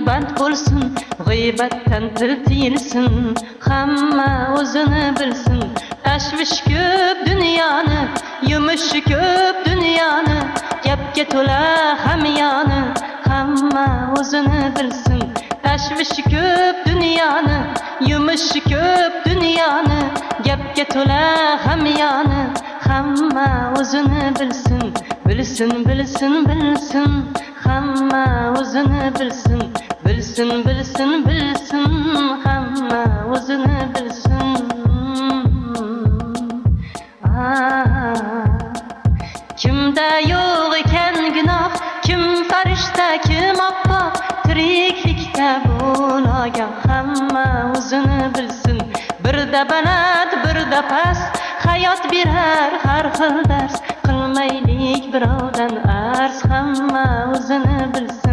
band bo'lsin, g'iybatdan til tiyilsin, hamma o'zini bilsin. Tashvish ko'p dunyoni, yumushi ko'p dunyoni, gapga to'la hamyoni, hamma o'zini bilsin. Tashvish ko'p dunyoni, yumushi ko'p dunyoni, gapga to'la hamyoni, hamma o'zini bilsin. Bilsin, bilsin, bilsin, hamma o'zini bilsin. Bilsin, bilsin, bilsin, hamma o'zini bilsin. Kimda yo'q ekan gunoh, kim farishta, kim oppoq, tiriklikda bo'logoh, hamma o'zini bilsin. Birda baland, birda past, hayot berar har xil dars. Qilmaylik birovdan arz, hamma o'zini bilsin.